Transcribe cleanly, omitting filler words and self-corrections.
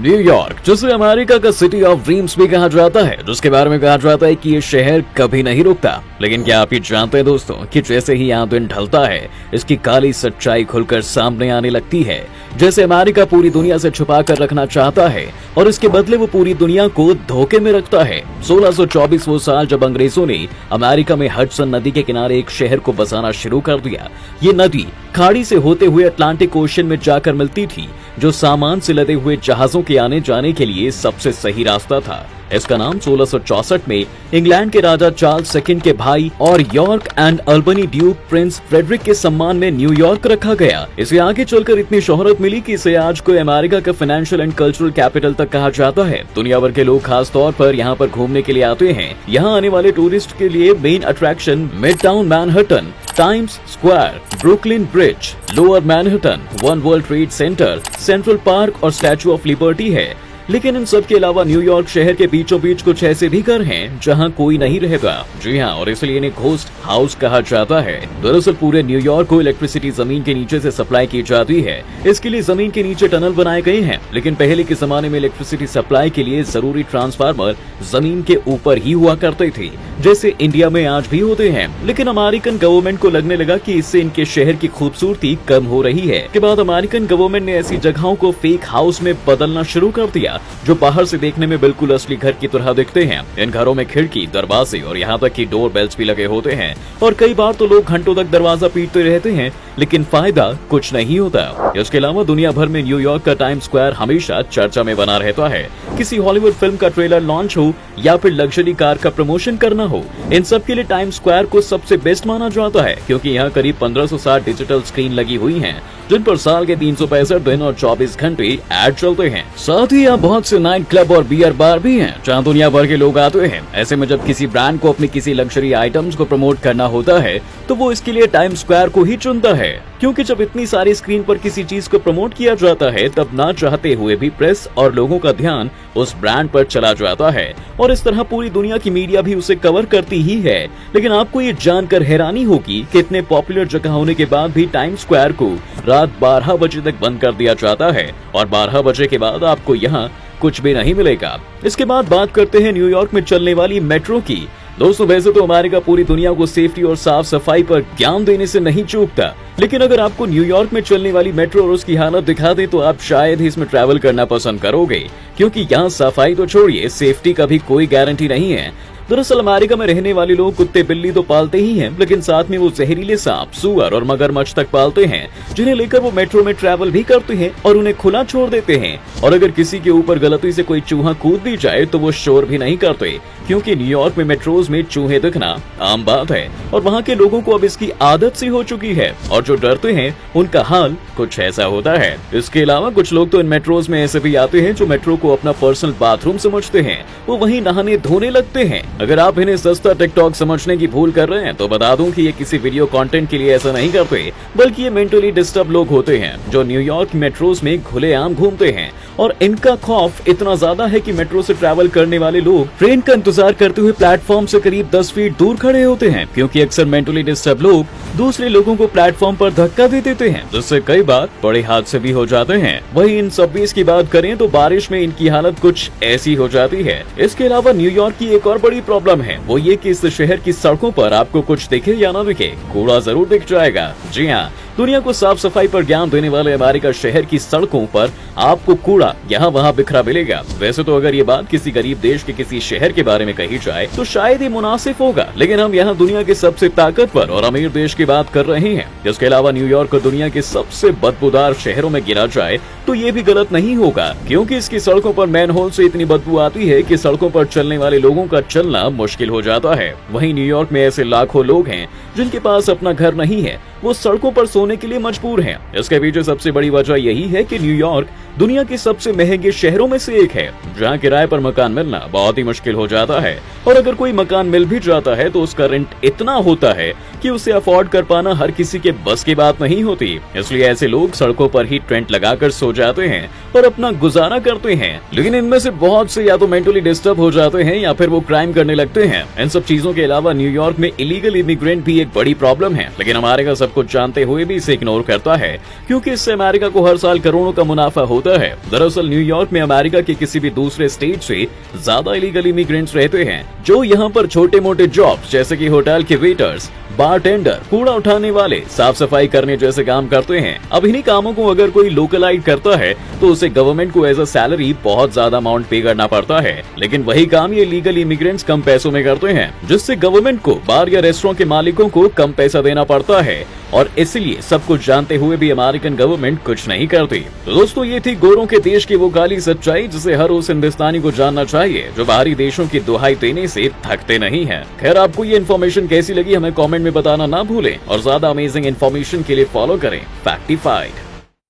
New York, जिसे America का city of dreams भी कहा जाता है, जिसके बारे में कहा जाता है कि ये शहर कभी नहीं रुकता। लेकिन क्या आप ये जानते हैं दोस्तों कि जैसे ही यहाँ दिन ढलता है, इसकी काली सच्चाई खुलकर सामने आने लगती है। जैसे अमेरिका पूरी दुनिया से छुपा कर रखना चाहता है और इसके बदले वो पूरी दुनिया को धोखे में रखता है। 1624 वो साल जब अंग्रेजों ने अमेरिका में हडसन नदी के किनारे एक शहर को बसाना शुरू कर दिया। ये नदी खाड़ी से होते हुए अटलांटिक ओशन में जाकर मिलती थी, जो सामान से लदे हुए जहाजों के आने जाने के लिए सबसे सही रास्ता था। इसका नाम 1664 में इंग्लैंड के राजा चार्ल्स सेकंड के भाई और York and Albany duke prince Frederick के सम्मान में न्यूयॉर्क रखा गया। इसे आगे चलकर इतनी शोहरत मिली कि इसे आज को अमेरिका का फाइनेंशियल एंड कल्चरल कैपिटल तक कहा जाता है। दुनिया भर के लोग खास तौर पर यहाँ पर घूमने के लिए आते हैं। यहाँ आने वाले टूरिस्ट के लिए main attraction midtown Manhattan, times square, Brooklyn bridge, lower Manhattan, one world trade centre, central park और स्टैचू ऑफ लिबर्टी है। लेकिन इन सब के अलावा न्यूयॉर्क शहर के बीचों बीच कुछ ऐसे भी घर हैं जहां कोई नहीं रहता। जी हाँ, और इसलिए इन्हें घोस्ट हाउस कहा जाता है। दरअसल पूरे न्यूयॉर्क को इलेक्ट्रिसिटी जमीन के नीचे से सप्लाई की जाती है। इसके लिए जमीन के नीचे टनल बनाए गए हैं। लेकिन पहले के जमाने में इलेक्ट्रिसिटी सप्लाई के लिए जरूरी ट्रांसफार्मर जमीन के ऊपर ही हुआ करते थे, जैसे इंडिया में आज भी होते हैं। लेकिन अमेरिकन गवर्नमेंट को लगने लगा कि इससे इनके शहर की खूबसूरती कम हो रही है। के बाद अमेरिकन गवर्नमेंट ने ऐसी जगहों को फेक हाउस में बदलना शुरू कर दिया, जो बाहर से देखने में बिल्कुल असली घर की तरह दिखते हैं। इन घरों में खिड़की, दरवाजे और यहाँ तक कि डोर बेल्स भी लगे होते हैं। और कई बार तो लोग घंटों तक दरवाजा पीटते रहते हैं, लेकिन फायदा कुछ नहीं होता। इसके अलावा दुनिया भर में न्यूयॉर्क का टाइम स्क्वायर हमेशा चर्चा में बना रहता है। किसी हॉलीवुड फिल्म का ट्रेलर लॉन्च हो या फिर लग्जरी कार का प्रमोशन करना हो, इन सब के लिए टाइम स्क्वायर को सबसे बेस्ट माना जाता है, क्योंकि यहाँ करीब 1560 डिजिटल स्क्रीन लगी हुई हैं, जिन पर साल के 365 दिन और 24 घंटे ऐड चलते हैं। साथ ही यहाँ बहुत से नाइट क्लब और बियर बार भी हैं, जहाँ दुनिया भर के लोग आते हैं। ऐसे में जब किसी ब्रांड को अपनी किसी लग्जरी आइटम्स को प्रमोट करना होता है, तो वो इसके लिए टाइम स्क्वायर को ही चुनता है, क्योंकि जब इतनी सारी स्क्रीन पर किसी चीज को प्रमोट किया जाता है, तब ना चाहते हुए भी प्रेस और लोगों का ध्यान उस ब्रांड पर चला जाता है और इस तरह पूरी दुनिया की मीडिया भी उसे कवर करती ही है। लेकिन आपको ये जानकर हैरानी होगी कि इतने पॉपुलर जगह होने के बाद भी टाइम स्क्वायर को रात 12 बजे तक बंद कर दिया जाता है और 12 बजे के बाद आपको यहाँ कुछ भी नहीं मिलेगा। इसके बाद बात करते हैं न्यूयॉर्क में चलने वाली मेट्रो की। दोस्तों, वैसे तो अमेरिका पूरी दुनिया को सेफ्टी और साफ सफाई पर ज्ञान देने से नहीं चूकता, लेकिन अगर आपको न्यूयॉर्क में चलने वाली मेट्रो और उसकी हालत दिखा दे तो आप शायद ही इसमें ट्रैवल करना पसंद करोगे, क्योंकि यहाँ सफाई तो छोड़िए, सेफ्टी का भी कोई गारंटी नहीं है। दरअसल अमेरिका में रहने वाले लोग कुत्ते बिल्ली तो पालते ही हैं, लेकिन साथ में वो जहरीले सांप, सुअर और मगरमच्छ तक पालते हैं, जिन्हें लेकर वो मेट्रो में ट्रैवल भी करते हैं और उन्हें खुला छोड़ देते हैं। और अगर किसी के ऊपर गलती से कोई चूहा कूद भी जाए तो वो शोर भी नहीं करते, क्योंकि न्यूयॉर्क में मेट्रोज में चूहे दिखना आम बात है और वहाँ के लोगों को अब इसकी आदत सी हो चुकी है। और जो डरते हैं उनका हाल कुछ ऐसा होता है। इसके अलावा कुछ लोग तो इन मेट्रोज में ऐसे भी आते हैं जो मेट्रो को अपना पर्सनल बाथरूम समझते हैं, वो वहीं नहाने धोने लगते हैं। अगर आप इन्हें सस्ता टिकटॉक समझने की भूल कर रहे हैं तो बता दूं कि ये किसी वीडियो कंटेंट के लिए ऐसा नहीं करते, बल्कि ये मेंटली डिस्टर्ब लोग होते हैं जो न्यूयॉर्क मेट्रोज में खुलेआम घूमते हैं। और इनका खौफ इतना ज्यादा है कि मेट्रो से ट्रैवल करने वाले लोग ट्रेन का इंतजार करते हुए प्लेटफॉर्म से करीब 10 फीट दूर खड़े होते हैं, क्योंकि अक्सर मेंटली डिस्टर्ब लोग दूसरे लोगों को प्लेटफॉर्म पर धक्का दे देते हैं, जिससे कई बार बड़े हादसे भी हो जाते हैं। वहीं इन सबवीज की बात करें तो बारिश में इनकी हालत कुछ ऐसी हो जाती है। इसके अलावा न्यूयॉर्क की एक और बड़ी प्रॉब्लम है, वो ये कि इस शहर की सड़कों पर आपको कुछ दिखे या ना दिखे, कूड़ा जरूर दिख जाएगा। जी हाँ, दुनिया को साफ सफाई पर ज्ञान देने वाले अमेरिका शहर की सड़कों पर आपको कूड़ा यहाँ वहाँ बिखरा मिलेगा। वैसे तो अगर ये बात किसी गरीब देश के किसी शहर के बारे में कही जाए तो शायद ही मुनासिब होगा, लेकिन हम यहाँ दुनिया के सबसे ताकतवर और अमीर देश की बात कर रहे हैं। इसके अलावा न्यूयॉर्क को दुनिया के सबसे बदबूदार शहरों में गिना जाए तो ये भी गलत नहीं होगा, क्योंकि इसकी सड़कों पर मैनहोल से इतनी बदबू आती है कि सड़कों पर चलने वाले लोगों का चलना मुश्किल हो जाता है। वहीं न्यूयॉर्क में ऐसे लाखों लोग हैं जिनके पास अपना घर नहीं है, वो सड़कों पर सोने के लिए मजबूर हैं। इसके पीछे सबसे बड़ी वजह यही है कि न्यूयॉर्क दुनिया के सबसे महंगे शहरों में से एक है, जहां किराए पर मकान मिलना बहुत ही मुश्किल हो जाता है। और अगर कोई मकान मिल भी जाता है तो उसका रेंट इतना होता है कि उसे अफोर्ड कर पाना हर किसी के बस की बात नहीं होती। इसलिए ऐसे लोग सड़कों पर ही टेंट लगाकर सो जाते हैं और अपना गुजारा करते हैं। लेकिन इनमें से बहुत से या तो मेंटली डिस्टर्ब हो जाते हैं या फिर वो क्राइम करने लगते हैं। इन सब चीजों के अलावा न्यूयॉर्क में इलीगल इमिग्रेंट भी एक बड़ी प्रॉब्लम है। लेकिन हमारे सब कुछ जानते हुए भी इसे इग्नोर करता है, क्योंकि इससे अमेरिका को हर साल करोड़ों का मुनाफा होता है। दरअसल न्यूयॉर्क में अमेरिका के किसी भी दूसरे स्टेट से ज्यादा इलीगल इमिग्रेंट्स रहते हैं, जो यहाँ पर छोटे मोटे जॉब्स जैसे कि होटल के वेटर्स, बारटेंडर, कूड़ा उठाने वाले, साफ सफाई करने जैसे काम करते हैं। अब इन्हीं कामों को अगर कोई लोकलाइज करता है तो उसे गवर्नमेंट को एज अ सैलरी बहुत ज्यादा अमाउंट पे करना पड़ता है, लेकिन वही काम ये लीगल इमिग्रेंट्स कम पैसों में करते हैं, जिससे गवर्नमेंट को बार या रेस्टोरेंट के मालिकों को कम पैसा देना पड़ता है। और इसलिए सब कुछ जानते हुए भी अमेरिकन गवर्नमेंट कुछ नहीं करती। तो दोस्तों, ये थी गोरों के देश की वो काली सच्चाई जिसे हर उस हिंदुस्तानी को जानना चाहिए जो बाहरी देशों की दुहाई देने से थकते नहीं है। खैर, आपको ये इन्फॉर्मेशन कैसी लगी हमें कमेंट में बताना ना भूलें और ज्यादा अमेजिंग इन्फॉर्मेशन के लिए फॉलो करें फैक्टिफाइड।